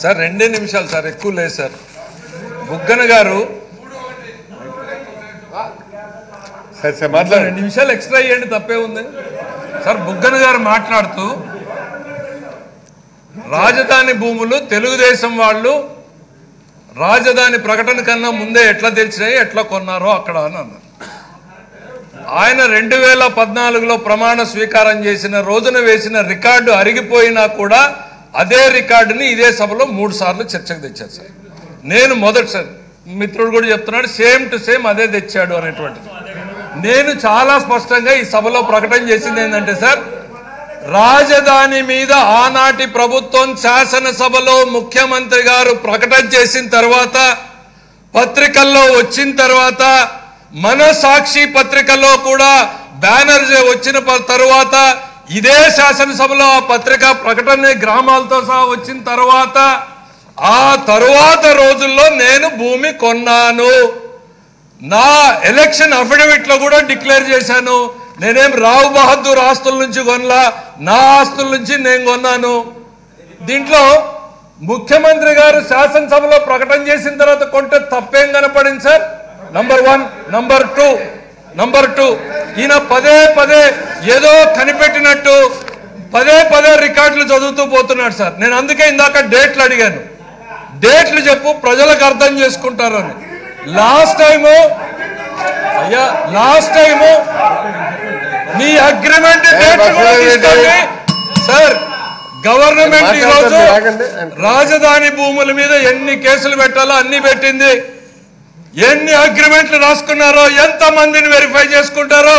Sir 2 నిమిషాలు sir, ఎక్కువ లేదు సార్. బుగ్గన గారు 2 నిమిషాలు ఎక్స్ట్రా ఇవ్వండి, తప్పే ఉంది సార్. బుగ్గన గారు మాట్లాడుతూ రాజధాని భూములు తెలుగుదేశం వాళ్ళు రాజధాని ప్రకటన కన్నా ముందే ఎట్లా తెలిసినాయి, ఎట్లా కొన్నారో అక్కడ అని అన్నారు. ఆయన 2014లో ప్రమాణ స్వీకారం చేసిన రోజున వేసిన రికార్డు అరిగిపోయినా కూడా అదే రికార్డుని ఇదే సభలో 3 సార్లు చర్చకు తెచ్చారు సార్. నేను మొదటిసారి, మిత్రుడు కూడా చెప్తున్నాడు, సేమ్ టు సేమ్ అదే తెచ్చాడు అనేటువంటిది. నేను చాలా స్పష్టంగా ఈ సభలో ప్రకటన చేసింది ఏంటంటే సార్, రాజధాని మీద ఆనాటి ప్రభుత్వం శాసనసభలో ముఖ్యమంత్రి గారు ప్రకటన చేసిన తర్వాత, పత్రికల్లో వచ్చిన తర్వాత, మన సాక్షి పత్రికలో కూడా బ్యానర్ వచ్చిన తర్వాత, ఇదే శాసనసభలో ఆ పత్రిక ప్రకటన గ్రామాలతో సహా వచ్చిన తర్వాత, ఆ తరువాత రోజుల్లో నేను భూమి కొన్నాను. నా ఎలక్షన్ అఫిడవిట్ లో కూడా డిక్లేర్ చేశాను, నేనేం రావు బహదూర్ ఆస్తుల నుంచి కొనలా, నా ఆస్తుల నుంచి నేను కొన్నాను. దీంట్లో ముఖ్యమంత్రి గారు శాసనసభలో ప్రకటన చేసిన తర్వాత కొంటే తప్పేం కనపడింది సార్? నంబర్ 1. నంబర్ 2 ఈయన పదే ఏదో కనిపెట్టినట్టు పదే రికార్డులు చదువుతూ పోతున్నాడు సార్. నేను అందుకే ఇందాక డేట్లు అడిగాను, డేట్లు చెప్పు ప్రజలకు అర్థం చేసుకుంటారు అని. లాస్ట్ టైము నీ అగ్రిమెంట్ డేట్లు కూడా తీసుకోండి సార్. గవర్నమెంట్ ఈరోజు రాజధాని భూముల మీద ఎన్ని కేసులు పెట్టాలో అన్ని పెట్టింది. ఎన్ని అగ్రిమెంట్లు రాసుకున్నారో, ఎంత మందిని వెరిఫై చేసుకుంటారో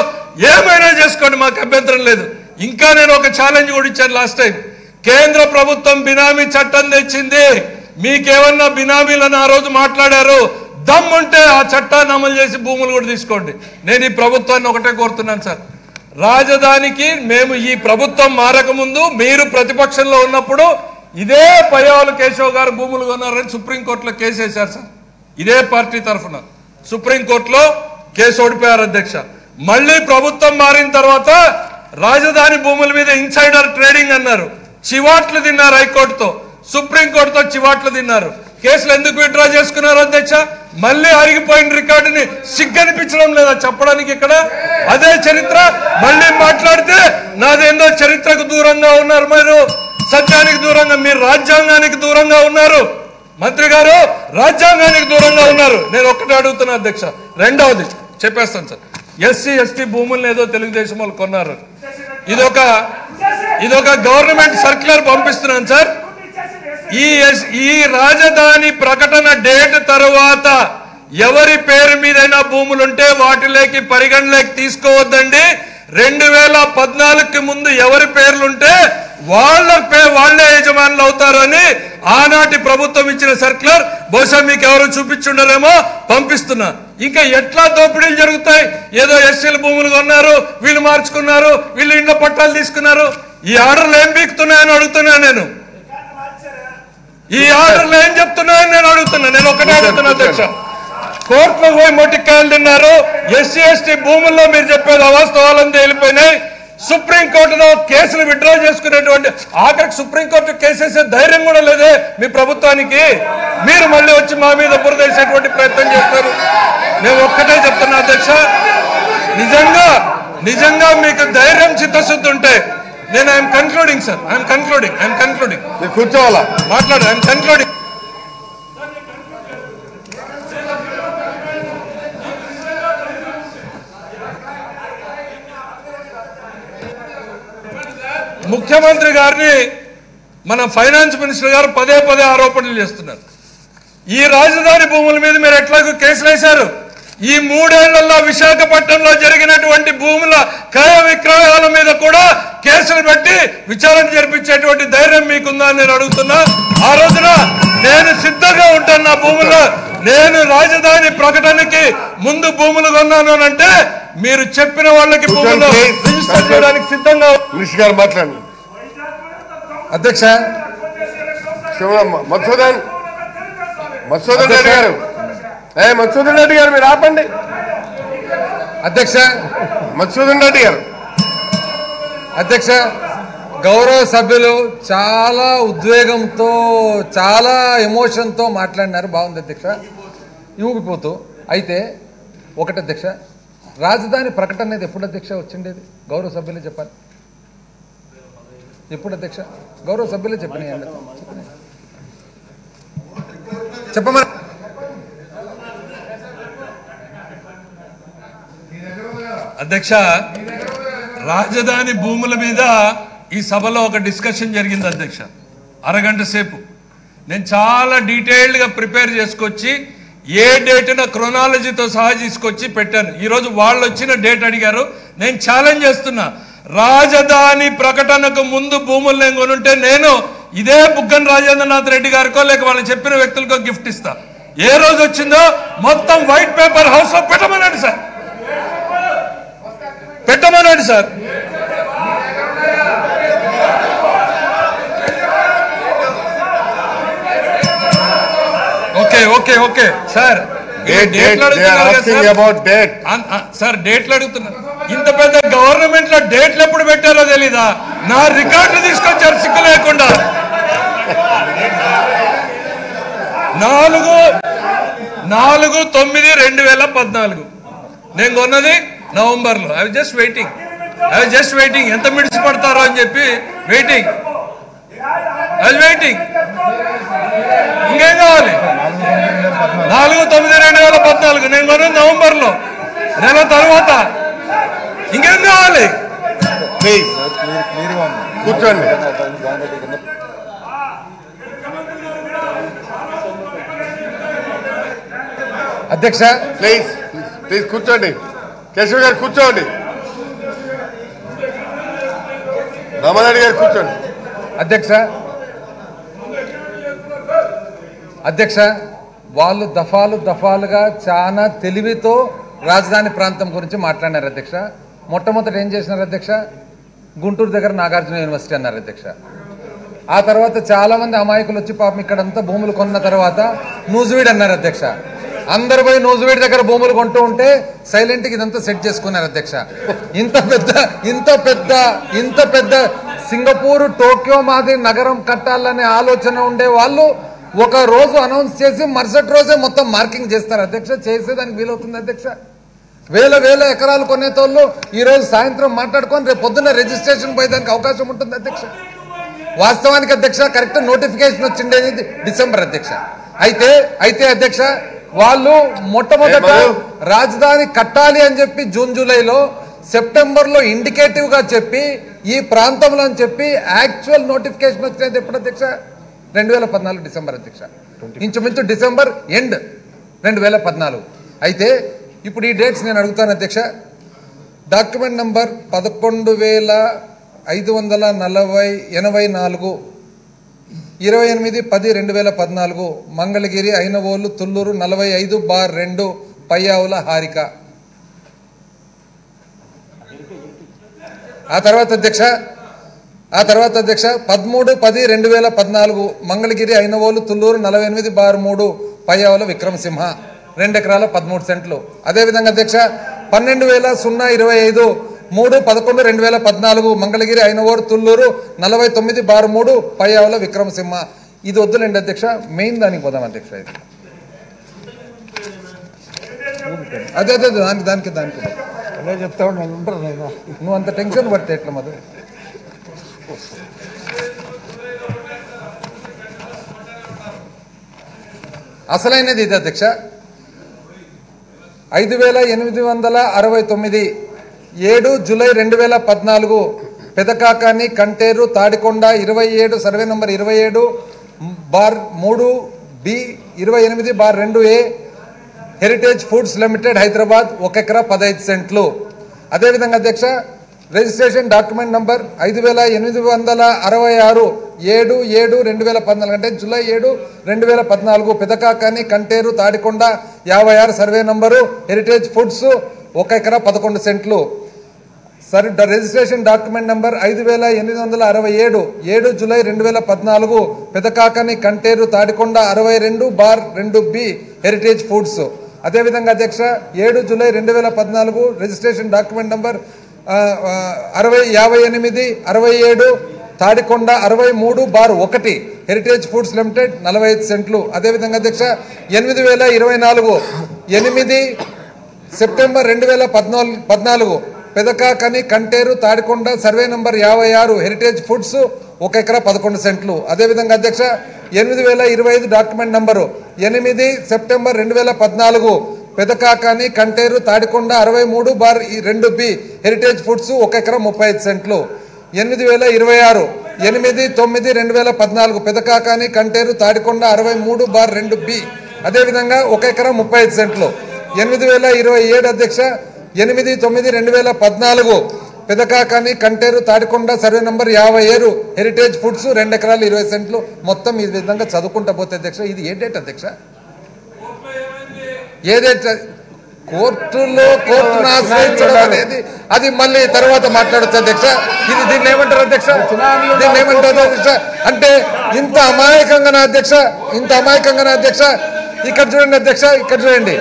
ఏమైనా చేసుకోండి, మాకు అభ్యంతరం లేదు. ఇంకా నేను ఒక ఛాలెంజ్ కూడా ఇచ్చాను లాస్ట్ టైం. కేంద్ర ప్రభుత్వం బినామీ చట్టం తెచ్చింది, మీకేమన్నా బినామీలను ఆ రోజు మాట్లాడారు, దమ్ముంటే ఆ చట్టాన్ని అమలు చేసి భూములు కూడా తీసుకోండి. నేను ఈ ప్రభుత్వాన్ని ఒకటే కోరుతున్నాను సార్, రాజధానికి మేము ఈ ప్రభుత్వం మారకముందు మీరు ప్రతిపక్షంలో ఉన్నప్పుడు ఇదే పయ్యావుల కేశవ్ గారు భూములు కొన్నారని సుప్రీంకోర్టులో కేసు వేశారు సార్. ఇదే పార్టీ తరఫున సుప్రీంకోర్టులో కేసు ఓడిపోయారు అధ్యక్ష. మళ్ళీ ప్రభుత్వం మారిన తర్వాత రాజధాని భూముల మీద ఇన్సైడర్ ట్రేడింగ్ అన్నారు, చివాట్లు తిన్నారు హైకోర్టుతో, సుప్రీంకోర్టుతో చివాట్లు తిన్నారు. కేసులు ఎందుకు విత్డ్రా చేసుకున్నారు అధ్యక్ష? మళ్ళీ అరిగిపోయిన రికార్డుని సిగ్గనిపించడం లేదా చెప్పడానికి? ఇక్కడ అదే చరిత్ర మళ్ళీ మాట్లాడితే నాదేందో చరిత్రకు దూరంగా ఉన్నారు మీరు, సత్యానికి దూరంగా, మీరు రాజ్యాంగానికి దూరంగా ఉన్నారు మంత్రి గారు, రాజ్యాంగానికి దూరంగా ఉన్నారు. నేను ఒక్కటే అడుగుతున్నా అధ్యక్ష. రెండవది చెప్పేస్తాను సార్, ఎస్సీ ఎస్టీ భూములను ఏదో తెలుగుదేశం వాళ్ళు కొన్నారు, ఇదొక గవర్నమెంట్ సర్క్యులర్ పంపిస్తున్నాను సార్. ఈ రాజధాని ప్రకటన డేట్ తరువాత ఎవరి పేరు మీదైనా భూములుంటే వాటిలోకి పరిగణలోకి తీసుకోవద్దండి. 2014కి ముందు ఎవరి పేర్లుంటే వాళ్ళే యజమానులు అవుతారు అని ఆనాటి ప్రభుత్వం ఇచ్చిన సర్క్యులర్. బహుశా మీకు ఎవరు చూపించుండరేమో, పంపిస్తున్నా. ఇంకా ఎట్లా దోపిడీలు జరుగుతాయి? ఏదో ఎస్సీల భూములు కొన్నారు, వీళ్ళు మార్చుకున్నారు, వీళ్ళు ఇండ్ల పట్టాలు తీసుకున్నారు. ఈ ఆర్డర్లు ఏం బీకుతున్నాయని అడుగుతున్నా నేను. ఈ ఆర్డర్లు ఏం చెప్తున్నాయని నేను అడుగుతున్నా. నేను ఒకటే అడుగుతున్నా అధ్యక్ష, కోర్టులో పోయి మొట్టికాయలు తిన్నారు, ఎస్సీ ఎస్టీ భూముల్లో మీరు చెప్పేది అవాస్తవాలని తేలిపోయినాయి. సుప్రీంకోర్టులో కేసులు విత్డ్రా చేసుకునేటువంటి, ఆఖరికి సుప్రీంకోర్టు కేసేసే ధైర్యం కూడా లేదే మీ ప్రభుత్వానికి. మీరు మళ్ళీ వచ్చి మా మీద బురదేసేటువంటి ప్రయత్నం చేస్తారు. నేను ఒక్కటే చెప్తున్నా అధ్యక్ష, నిజంగా మీకు ధైర్యం చిత్తశుద్ధి ఉంటే, నేను I'm concluding sir, I'm concluding కూర్చోవాలా మాట్లాడు, ఐఎమ్ కన్క్లూడింగ్. ముఖ్యమంత్రి గారిని మన ఫైనాన్స్ మినిస్టర్ గారు పదే ఆరోపణలు చేస్తున్నారు. ఈ రాజధాని భూముల మీద మీరు ఎట్లాగో కేసులు వేశారు. ఈ 3 ఏళ్లలో విశాఖపట్నంలో జరిగినటువంటి భూముల క్రయ విక్రయాల మీద కూడా కేసులు పెట్టి విచారణ జరిపించేటువంటి ధైర్యం మీకుందా అని నేను అడుగుతున్నా. ఆ రోజున నేను సిద్ధంగా ఉంటాను, నా భూముల్లో నేను రాజధాని ప్రకటనకి ముందు భూములు కొన్నాను అంటే మీరు చెప్పిన వాళ్ళకి భూములు రిజిస్టర్ చేయడానికి సిద్ధంగా. మాట్లాడండి అధ్యక్ష. మధుసూదన్ రెడ్డి గారు, మధుసూదన్ రెడ్డి గారు మీరు ఆపండి. అధ్యక్ష, మధుసూదన్ రెడ్డి గారు, అధ్యక్ష గౌరవ సభ్యులు చాలా ఉద్వేగంతో చాలా ఎమోషన్తో మాట్లాడినారు. బాగుంది అధ్యక్ష, ఊగిపోతూ. అయితే ఒకటి అధ్యక్ష, రాజధాని ప్రకటన అనేది ఎప్పుడు అధ్యక్ష వచ్చిండేది? గౌరవ సభ్యులే చెప్పాలి. ఎప్పుడు అధ్యక్ష? గౌరవ సభ్యులే చెప్పని చెప్పమని. అధ్యక్ష, రాజధాని భూముల మీద ఈ సభలో ఒక డిస్కషన్ జరిగింది అధ్యక్ష, అరగంట సేపు. నేను చాలా డీటెయిల్డ్గా ప్రిపేర్ చేసుకొచ్చి ఏ డేట్న క్రొనాలజీతో సహా తీసుకొచ్చి పెట్టాను. ఈరోజు వాళ్ళు వచ్చిన డేట్ అడిగారు. నేను ఛాలెంజ్ చేస్తున్నా, రాజధాని ప్రకటనకు ముందు భూములు నేను కొనుంటే నేను ఇదే బుగ్గన రాజేంద్రనాథ్ రెడ్డి గారికో లేక వాళ్ళు చెప్పిన వ్యక్తులకో గిఫ్ట్ ఇస్తా. ఏ రోజు వచ్చిందో మొత్తం వైట్ పేపర్ హౌస్ లో పెట్టమన్నాడు సార్, పెట్టమన్నాడు sir. Okay okay okay sir, sir డేట్లు అడుగుతున్నారు. ఇంత పెద్ద గవర్నమెంట్ లో డేట్లు ఎప్పుడు పెట్టారో తెలీదా? నా రికార్డులు తీసుకొచ్చారు సిగ్గు లేకుండా. 4/9/2014 నేను కొన్నది నవంబర్లో. ఐ వాజ్ జస్ట్ వెయిటింగ్ ఎంత మిడిసి పడతారో అని చెప్పి వెయిటింగ్. ఇంకేం కావాలి? 4/9/2014 నేను కొన్నది నవంబర్లో, నెల తర్వాత. ఇంకేం కావాలి? కూర్చోండి. అధ్యక్ష ప్లీజ్ కూర్చోండి. కేశవ్ గారు కూర్చోండి. రామారెడ్డి గారు కూర్చోండి. అధ్యక్ష వాళ్ళు దఫాలుగా చాలా తెలివితో రాజధాని ప్రాంతం గురించి మాట్లాడినారు అధ్యక్ష. మొట్టమొదటి ఏం చేసినారు అధ్యక్ష? గుంటూరు దగ్గర నాగార్జున యూనివర్సిటీ అన్నారు అధ్యక్ష. ఆ తర్వాత చాలా మంది అమాయకులు వచ్చి పాపం ఇక్కడంతా భూములు కొన్న తర్వాత నూజివీడ్ అన్నారు అధ్యక్ష. అందరు పోయి నూజివీడ్ దగ్గర భూములు కొంటూ ఉంటే సైలెంట్గా ఇదంతా సెట్ చేసుకున్నారు అధ్యక్ష. ఇంత పెద్ద సింగపూర్ టోక్యో మాదిరి నగరం కట్టాలనే ఆలోచన ఉండే వాళ్ళు ఒక రోజు అనౌన్స్ చేసి మరుసటి రోజే మొత్తం మార్కింగ్ చేస్తారు అధ్యక్ష. చేసేదానికి వీలవుతుంది అధ్యక్ష? వేల ఎకరాలు కొనేతోళ్ళు ఈ రోజు సాయంత్రం మాట్లాడుకొని రేపు పొద్దున్న రిజిస్ట్రేషన్ పోయేదానికి అవకాశం ఉంటుంది అధ్యక్ష. వాస్తవానికి అధ్యక్ష కరెక్ట్ నోటిఫికేషన్ వచ్చిండేది డిసెంబర్ అధ్యక్ష. అయితే అధ్యక్ష వాళ్ళు మొట్టమొదట రాజధాని కట్టాలి అని చెప్పి జూన్ జూలైలో, సెప్టెంబర్ లో ఇండికేటివ్ గా చెప్పి ఈ ప్రాంతంలో అని చెప్పి యాక్చువల్ నోటిఫికేషన్ వచ్చినది ఎప్పుడు అధ్యక్ష? 2014 డిసెంబర్ అధ్యక్ష. ఇంచుమించు డిసెంబర్ ఎండ్ 2014. అయితే ఇప్పుడు ఈ డేట్స్ నేను అడుగుతాను అధ్యక్ష. Document number 11,584 28/10/2014 Mangalagiri Ainavolu Thullur 45/2 Payyavula Harika. ఆ తర్వాత అధ్యక్ష 13/10/2014 మంగళగిరి ఐనవోలు తుళ్లూరు 48/3 పయ్యావుల విక్రమసింహ 2 ఎకరాల 13 సెంట్లు. అదేవిధంగా అధ్యక్ష 12,025 3/11/2014 మంగళగిరి ఐనవోలు తుళ్లూరు 49/3 పయ్యావుల విక్రమసింహ. ఇది వద్దులేండి అధ్యక్ష, మెయిన్ దానికి పోదాం అధ్యక్ష. ఇది అదే దానికి చెప్తా ఉంటారు. నువ్వు అంత టెన్షన్ పడితే ఎట్లా మధు? అసలైనది ఇది అధ్యక్ష. 5,869 7 July 2014 Pedakakani Kanteru Tadikonda 27 survey number 27/3B 28/2A Heritage Foods Limited Hyderabad 1 ఎకరా 15 సెంట్లు. అదేవిధంగా అధ్యక్ష రిజిస్ట్రేషన్ డాక్యుమెంట్ నంబర్ 5,866 7/7/2014 అంటే July 7 2014 Pedakakani Kanteru Tadikonda 56 survey number Heritage Foods 1 ఎకరా 11 సెంట్లు. Registration document number 5,867 7 July 2014 Pedakakani Kanteru Tadikonda 62/2B Heritage Foods. అదేవిధంగా అధ్యక్ష 7 July 2014 registration document number 58 67 Tadikonda 63/1 Heritage Foods Limited 45 సెంట్లు. అదేవిధంగా అధ్యక్ష 8024 8 September 2014 Pedakakani Kanteru Tadikonda survey number 56 Heritage Foods 1 ఎకరా 11 సెంట్లు. అదేవిధంగా అధ్యక్ష 8025 document number 8 September 2014 Pedakakani Kanteru Tadikonda 63/2B Heritage Foods 1 ఎకరా 35 సెంట్లు. 8026 8/9/2014 పెదకాకని కంటేరు తాడికొండ 63/2B అదేవిధంగా 1 ఎకరా 35 సెంట్లు. 8027 అధ్యక్ష 8/9/2014 Pedakakani Kanteru Tadikonda survey number 57 Heritage Foods 2 ఎకరాలు 20 సెంట్లు. మొత్తం ఈ విధంగా చదువుకుంటా పోతే అధ్యక్ష ఇది ఏ డేట్ అధ్యక్ష? ఏ డేట్? కోర్టును ఆశ్రయించడం అనేది అది మళ్ళీ తర్వాత మాట్లాడచ్చు అధ్యక్ష. ఇది దీన్ని ఏమంటారు అధ్యక్ష? దీన్ని ఏమంటారు అధ్యక్ష? అంటే ఇంత అమాయకంగా అధ్యక్ష, ఇంత అమాయకంగా అధ్యక్ష. ఇక్కడ చూడండి అధ్యక్ష, ఇక్కడ చూడండి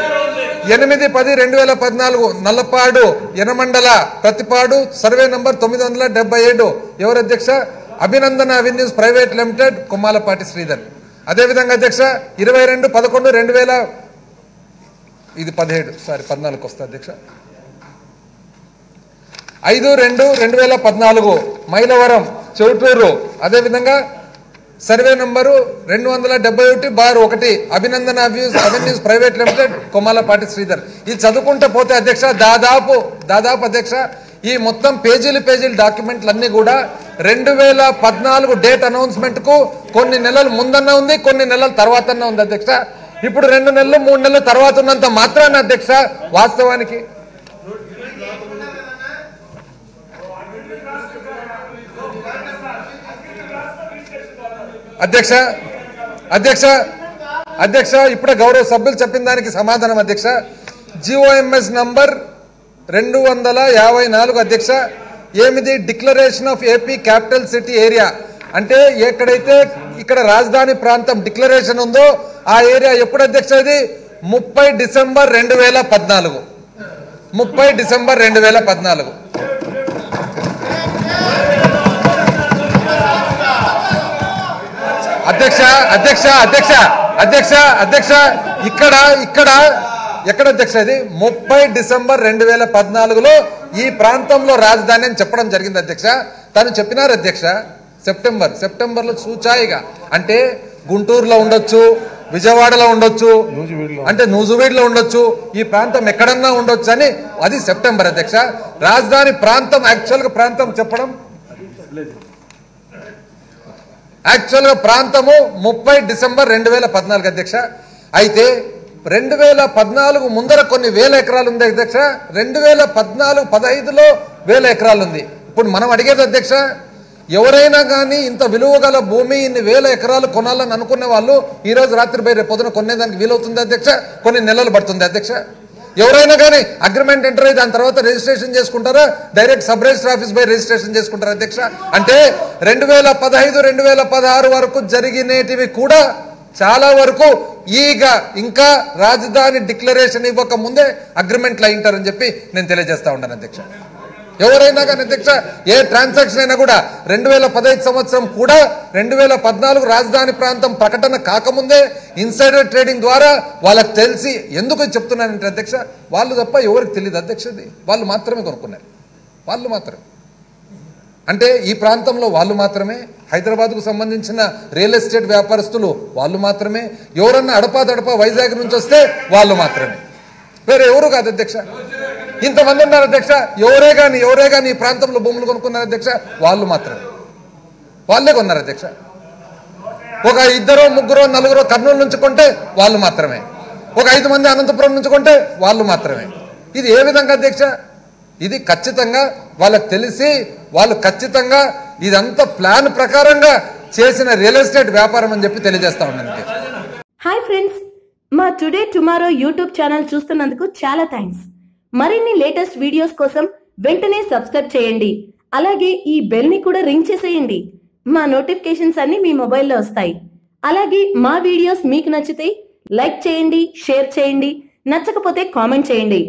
8/10/2014 నల్లపాడు యనమండల ప్రతిపాడు సర్వే నంబర్ 977 ఎవరు అధ్యక్ష? అభినందన avenues private limited Kommalapati Sridhar. అదేవిధంగా అధ్యక్ష 22/11/2000 ఇది 14 వస్తుంది అధ్యక్ష. 5/2/2014 మైలవరం చౌటూరు అదేవిధంగా సర్వే నంబరు 271/1 అభినందన avenues private limited Kommalapati Sridhar. ఇది చదువుకుంటూ పోతే అధ్యక్ష దాదాపు అధ్యక్ష ఈ మొత్తం పేజీలు డాక్యుమెంట్లన్నీ కూడా 2014 డేట్ అనౌన్స్మెంట్ కు కొన్ని నెలల ముందన్నా ఉంది, కొన్ని నెలల తర్వాత ఉంది అధ్యక్ష. ఇప్పుడు 2 నెలలు 3 నెలల తర్వాత ఉన్నంత మాత్రాన అధ్యక్ష వాస్తవానికి అధ్యక్ష ఇప్పుడే గౌరవ సభ్యులు చెప్పిన దానికి సమాధానం అధ్యక్ష. జిఓఎంఎస్ నంబర్ 254 అధ్యక్ష 8 declaration of AP capital city area అంటే ఎక్కడైతే ఇక్కడ రాజధాని ప్రాంతం డిక్లరేషన్ ఉందో ఆ ఏరియా ఎప్పుడు అధ్యక్ష? ఇది 30 డిసెంబర్ 2014. 30 డిసెంబర్ 2014 అధ్యక్ష ఇక్కడ ఎక్కడ అధ్యక్ష? ఇది 30 డిసెంబర్ 2014లో ఈ ప్రాంతంలో రాజధాని అని చెప్పడం జరిగింది అధ్యక్ష. తను చెప్పినారు అధ్యక్ష సెప్టెంబర్లో సూచాయిగా అంటే గుంటూరులో ఉండొచ్చు, విజయవాడలో ఉండొచ్చు, అంటే నూజువీడ్లో ఉండొచ్చు, ఈ ప్రాంతం ఎక్కడన్నా ఉండొచ్చు అని అది సెప్టెంబర్ అధ్యక్ష. రాజధాని ప్రాంతం యాక్చువల్గా ప్రాంతం చెప్పడం యాక్చువల్గా ప్రాంతము 30 డిసెంబర్ 2014 అధ్యక్ష. అయితే 2014 ముందర కొన్ని వేల ఎకరాలు ఉంది అధ్యక్ష. 2014-15లో 1000 ఎకరాలు ఉంది. ఇప్పుడు మనం అడిగేది అధ్యక్ష ఎవరైనా కానీ ఇంత విలువ గల భూమి ఇన్ని 1000 ఎకరాలు కొనాలని అనుకునే వాళ్ళు ఈ రోజు రాత్రి బై రేపు పొద్దున కొనేదానికి వీలవుతుంది అధ్యక్ష? కొన్ని నెలలు పడుతుంది అధ్యక్ష. ఎవరైనా కానీ అగ్రిమెంట్ ఎంటర్ అయ్యి దాని తర్వాత రిజిస్ట్రేషన్ చేసుకుంటారా? Direct sub register office by registration చేసుకుంటారా అధ్యక్ష? అంటే 2015-2016 వరకు జరిగినటివి కూడా చాలా వరకు ఇంకా రాజధాని డిక్లరేషన్ ఇవ్వక ముందే అగ్రిమెంట్లు అయింటారని చెప్పి నేను తెలియజేస్తా ఉన్నాను అధ్యక్ష. ఎవరైనా కానీ అధ్యక్ష ఏ ట్రాన్సాక్షన్ అయినా కూడా 2015 సంవత్సరం కూడా 2014 రాజధాని ప్రాంతం ప్రకటన కాకముందే ఇన్సైడర్ ట్రేడింగ్ ద్వారా వాళ్ళకి తెలిసి ఎందుకు చెప్తున్నానంటే అధ్యక్ష వాళ్ళు తప్ప ఎవరికి తెలియదు అధ్యక్షది. వాళ్ళు మాత్రమే కొనుక్కున్నారు, వాళ్ళు మాత్రమే. అంటే ఈ ప్రాంతంలో వాళ్ళు మాత్రమే, హైదరాబాద్కు సంబంధించిన రియల్ ఎస్టేట్ వ్యాపారస్తులు వాళ్ళు మాత్రమే, ఎవరన్నా అడపా వైజాగ్ నుంచి వస్తే వాళ్ళు మాత్రమే, వేరే ఎవరు కాదు అధ్యక్ష. ఇంతమంది ఉన్నారు అధ్యక్ష. ఎవరే కానీ ఈ ప్రాంతంలో భూములు కొనుక్కున్నారు అధ్యక్ష వాళ్ళు మాత్రమే, వాళ్ళే కొన్నారు అధ్యక్ష. ఒక 2, 3, 4 కర్నూలు నుంచి కొంటే వాళ్ళు మాత్రమే, ఒక 5 మంది అనంతపురం నుంచి కొంటే వాళ్ళు మాత్రమే. ఇది ఏ విధంగా అధ్యక్ష? ఇది ఖచ్చితంగా వాళ్ళకి తెలిసి వాళ్ళు ఖచ్చితంగా ఇదంతా ప్లాన్ ప్రకారంగా చేసిన రియల్ ఎస్టేట్ వ్యాపారం అని చెప్పి తెలియజేస్తా ఉన్నాను. హాయ్ ఫ్రెండ్స్, మా టుడే టుమారో యూట్యూబ్ ఛానల్ చూస్తున్నందుకు చాలా థ్యాంక్స్. మరిన్ని లేటెస్ట్ వీడియోస్ కోసం వెంటనే సబ్స్క్రైబ్ చేయండి. అలాగే ఈ బెల్ ని కూడా రింగ్ చేసేయండి. మా నోటిఫికేషన్స్ అన్ని మీ మొబైల్లో వస్తాయి. అలాగే మా వీడియోస్ మీకు నచ్చితే లైక్ చేయండి, షేర్ చేయండి, నచ్చకపోతే కామెంట్ చేయండి.